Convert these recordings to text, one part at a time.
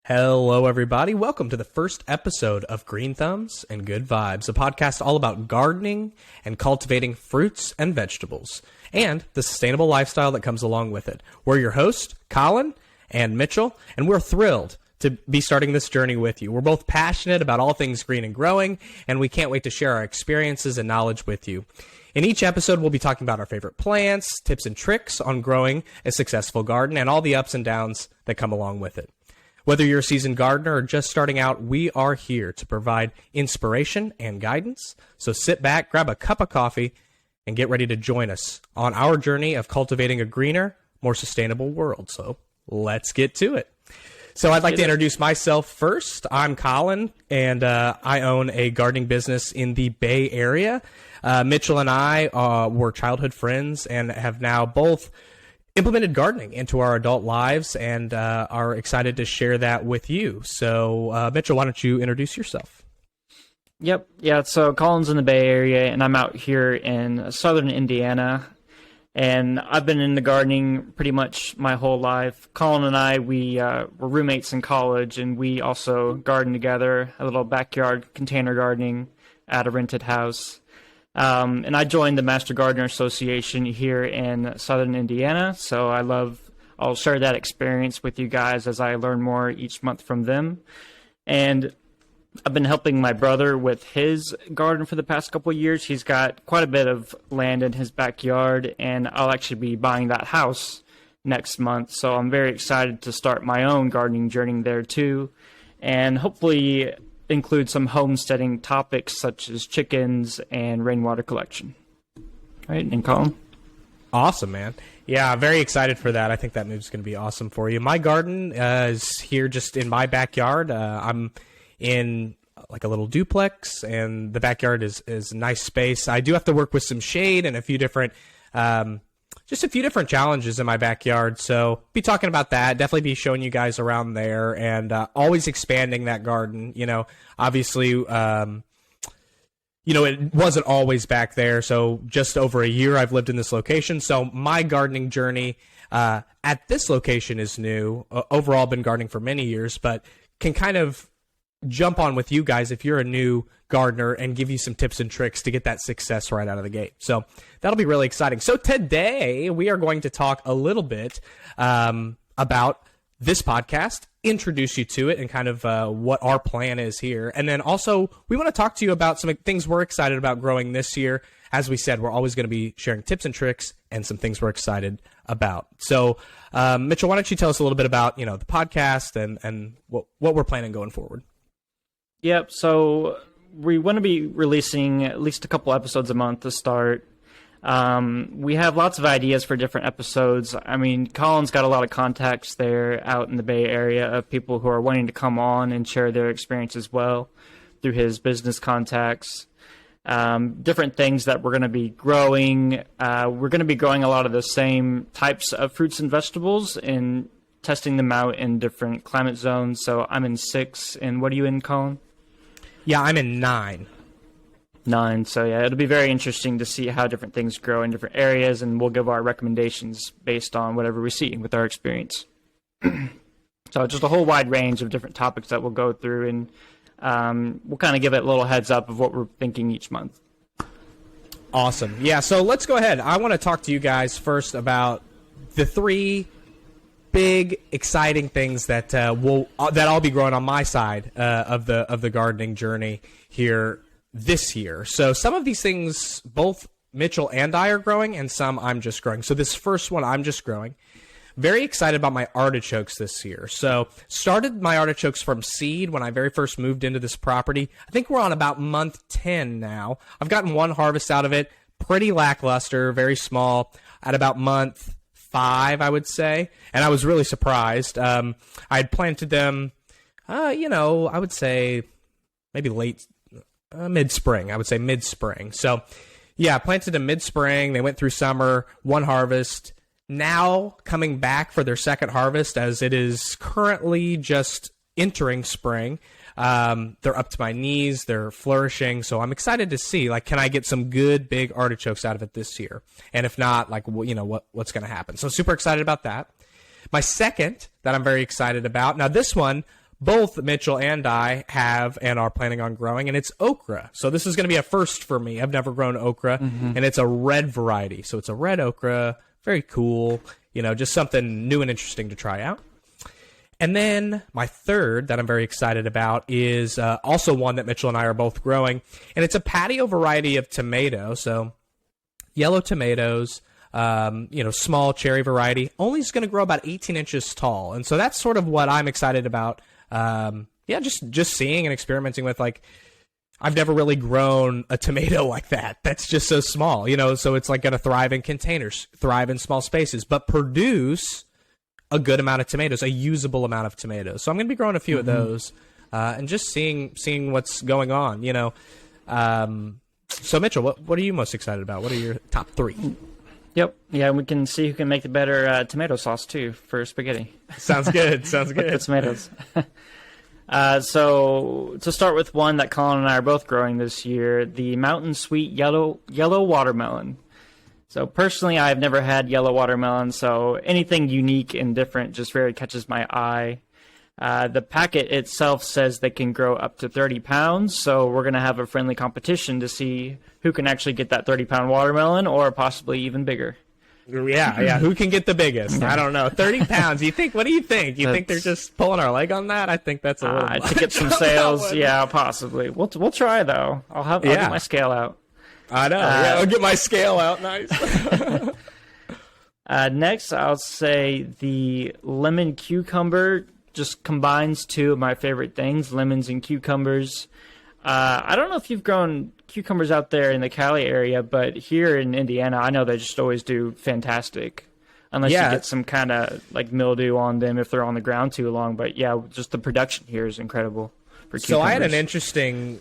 Hello, everybody. Welcome to the first episode of Green Thumbs and Good Vibes, a podcast all about gardening and cultivating fruits and vegetables, and the sustainable lifestyle that comes along with it. We're your hosts, Colin and Mitchell, and we're thrilled to be starting this journey with you. We're both passionate about all things green and growing, and we can't wait to share our experiences and knowledge with you. In each episode, we'll be talking about our favorite plants, tips and tricks on growing a successful garden, and all the ups and downs that come along with it. Whether you're a seasoned gardener or just starting out, we are here to provide inspiration and guidance. So sit back, grab a cup of coffee, and get ready to join us on our journey of cultivating a greener, more sustainable world. So let's get to it. So I'd like to introduce myself first. I'm Colin, and I own a gardening business in the Bay Area. Mitchell and I were childhood friends and have now both implemented gardening into our adult lives and are excited to share that with you. So, Mitchell, why don't you introduce yourself? Yep. Yeah. So Colin's in the Bay Area, and I'm out here in southern Indiana. And I've been into gardening pretty much my whole life. Colin and I, we were roommates in college, and we also garden together, a little backyard container gardening at a rented house. And I joined the Master Gardener Association here in southern Indiana, so I'll share that experience with you guys as I learn more each month from them. And I've been helping my brother with his garden for the past couple of years. He's got quite a bit of land in his backyard, and I'll actually be buying that house next month, so I'm very excited to start my own gardening journey there too, and hopefully include some homesteading topics such as chickens and rainwater collection. Right, and Colin? Awesome, man. Yeah, very excited for that. I think that move's going to be awesome for you. My garden is here just in my backyard. I'm in like a little duplex, and the backyard is a nice space. I do have to work with some shade and a few different challenges in my backyard, so be talking about that. Definitely be showing you guys around there, and always expanding that garden. Obviously, it wasn't always back there, so just over a year I've lived in this location, so my gardening journey at this location is new. Overall, been gardening for many years, but can kind of jump on with you guys if you're a new gardener and give you some tips and tricks to get that success right out of the gate. So that'll be really exciting. So today we are going to talk a little bit about this podcast, introduce you to it, and kind of what our plan is here. And then also we want to talk to you about some things we're excited about growing this year. As we said, we're always going to be sharing tips and tricks and some things we're excited about. So Mitchell, why don't you tell us a little bit about the podcast and what we're planning going forward? Yep, so we want to be releasing at least a couple episodes a month to start. We have lots of ideas for different episodes. I mean, Colin's got a lot of contacts there out in the Bay Area of people who are wanting to come on and share their experience as well through his business contacts. Different things that we're going to be growing. We're going to be growing a lot of the same types of fruits and vegetables and testing them out in different climate zones. So I'm in 6, and what are you in, Colin? Yeah, I'm in 9. 9. So yeah, it'll be very interesting to see how different things grow in different areas, and we'll give our recommendations based on whatever we see with our experience. So just a whole wide range of different topics that we'll go through, and we'll kind of give it a little heads up of what we're thinking each month. Awesome. Yeah, so let's go ahead. I want to talk to you guys first about the 3 big, exciting things that I'll be growing on my side of the gardening journey here this year. So some of these things, both Mitchell and I are growing, and some I'm just growing. So this first one I'm just growing. Very excited about my artichokes this year. So started my artichokes from seed when I very first moved into this property. I think we're on about month 10 now. I've gotten one harvest out of it, pretty lackluster, very small, at about month 5, I would say, and I was really surprised. I had planted them, I would say maybe mid-spring. I would say mid-spring. So, yeah, I planted them mid-spring. They went through summer, one harvest. Now coming back for their second harvest, as it is currently just entering spring. They're up to my knees. They're flourishing. So I'm excited to see, can I get some good big artichokes out of it this year? And if not, what's going to happen? So super excited about that. My second that I'm very excited about. Now this one, both Mitchell and I have and are planning on growing, and it's okra. So this is going to be a first for me. I've never grown okra, and it's a red variety. So it's a red okra, very cool, just something new and interesting to try out. And then my third that I'm very excited about is also one that Mitchell and I are both growing, and it's a patio variety of tomato. So yellow tomatoes, small cherry variety, only is going to grow about 18 inches tall. And so that's sort of what I'm excited about. Just seeing and experimenting with. Like, I've never really grown a tomato like that. That's just so small, so it's like going to thrive in containers, thrive in small spaces, but produce a good amount of tomatoes, a usable amount of tomatoes. So I'm going to be growing a few of those, and just seeing what's going on, So Mitchell, what are you most excited about? What are your top three? Yep. Yeah, we can see who can make the better tomato sauce too for spaghetti. Sounds good. Sounds good. With the tomatoes. So to start with one that Colin and I are both growing this year, the Mountain Sweet yellow watermelon. So personally, I've never had yellow watermelon, so anything unique and different just very catches my eye. The packet itself says they can grow up to 30 pounds, so we're going to have a friendly competition to see who can actually get that 30-pound watermelon, or possibly even bigger. Yeah. Who can get the biggest? I don't know. 30 pounds. What do you think? You think they're just pulling our leg on that? I think that's a little much. To get some sales, yeah, possibly. We'll try, though. I'll get my scale out. I know. I'll get my scale out. Nice. Next, I'll say the lemon cucumber just combines two of my favorite things, lemons and cucumbers. I don't know if you've grown cucumbers out there in the Cali area, but here in Indiana, I know they just always do fantastic. Unless you get some kind of like mildew on them if they're on the ground too long. But yeah, just the production here is incredible for cucumbers. So I had an interesting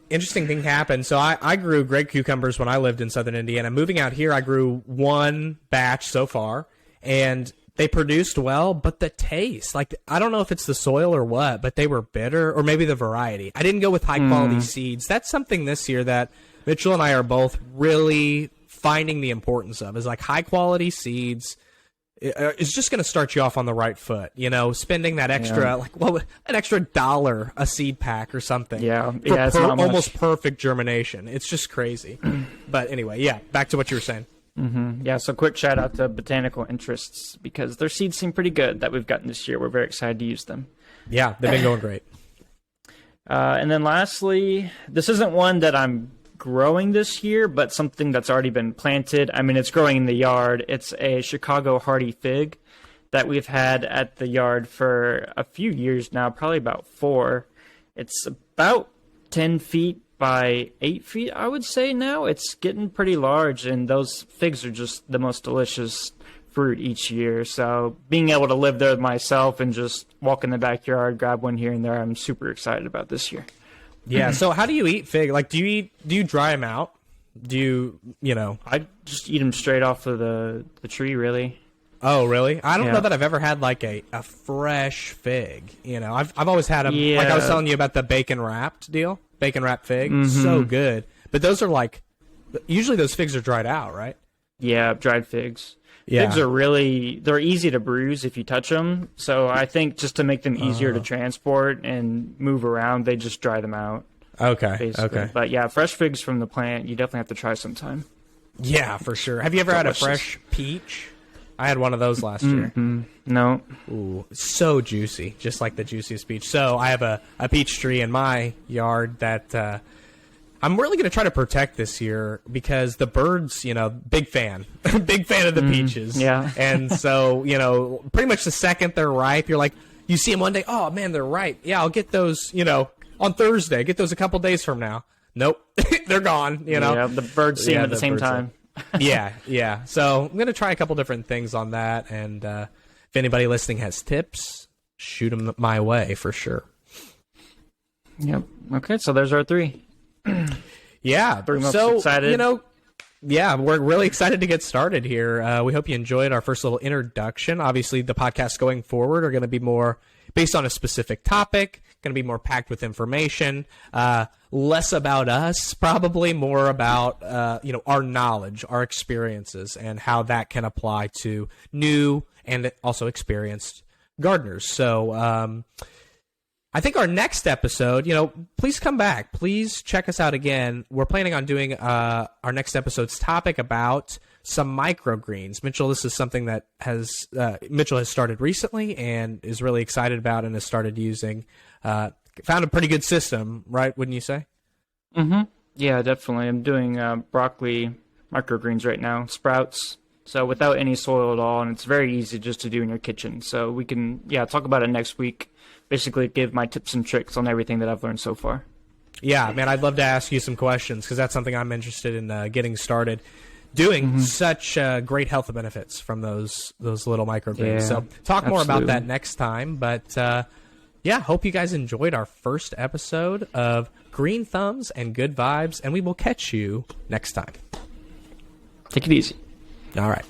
thing happen. So I grew great cucumbers when I lived in southern Indiana. Moving out here, I grew one batch so far, and they produced well, but the taste, like, I don't know if it's the soil or what, but they were bitter, or maybe the variety. I didn't go with high-quality seeds. That's something this year that Mitchell and I are both really finding the importance of, is like high-quality seeds. It's just going to start you off on the right foot, spending that extra, an extra $1 a seed pack or something. It's not almost perfect germination. It's just crazy. But anyway, back to what you were saying. Mm-hmm. Yeah, so quick shout out to Botanical Interests, because their seeds seem pretty good that we've gotten this year. We're very excited to use them. Yeah, they've been going great. And then lastly, this isn't one that I'm growing this year, but something that's already been planted. I mean, it's growing in the yard. It's a Chicago hardy fig that we've had at the yard for a few years now, probably about 4. It's about 10 feet by 8 feet, I would say now. It's getting pretty large, and those figs are just the most delicious fruit each year. So being able to live there myself and just walk in the backyard, grab one here and there, I'm super excited about this year. Yeah. So how do you eat fig? Like, do you dry them out? Do you I just eat them straight off of the tree, really. Oh, really? I don't know that I've ever had like a fresh fig. I've always had them. Yeah. Like I was telling you about the bacon wrapped deal. Bacon wrapped fig, so good. But those are usually those figs are dried out, right? Yeah, dried figs. Yeah. Figs are they're easy to bruise if you touch them. So I think just to make them easier to transport and move around, they just dry them out. Okay. Basically. Okay. But yeah, fresh figs from the plant, you definitely have to try sometime. Yeah, for sure. Have you ever had a fresh peach? I had one of those last year. No. Ooh, so juicy, just like the juiciest peach. So I have a peach tree in my yard that I'm really going to try to protect this year, because the birds, big fan of the peaches. Yeah. And so, pretty much the second they're ripe, you're like, you see them one day, oh man, they're ripe. Yeah, I'll get those, on Thursday. Get those a couple days from now. Nope, they're gone. Yeah, the birds see them at the same time. Yeah. So I'm going to try a couple different things on that, and if anybody listening has tips, shoot them my way for sure. Yep. Okay, so there's our 3. Yeah. So excited. We're really excited to get started here. We hope you enjoyed our first little introduction. Obviously, the podcasts going forward are going to be more based on a specific topic, going to be more packed with information, less about us, probably more about, our knowledge, our experiences, and how that can apply to new and also experienced gardeners. So, I think our next episode, please come back. Please check us out again. We're planning on doing our next episode's topic about some microgreens. Mitchell, this is something that Mitchell has started recently and is really excited about and has started using. Found a pretty good system, right? Wouldn't you say? Mm-hmm. Yeah, definitely. I'm doing broccoli microgreens right now, sprouts. So without any soil at all, and it's very easy just to do in your kitchen. So we can, talk about it next week. Basically give my tips and tricks on everything that I've learned so far. Yeah, man, I'd love to ask you some questions because that's something I'm interested in getting started doing. Such great health benefits from those little microgreens. Yeah, so talk more about absolutely. that next time. But hope you guys enjoyed our first episode of Green Thumbs and Good Vibes, and we will catch you next time. Take it easy. All right.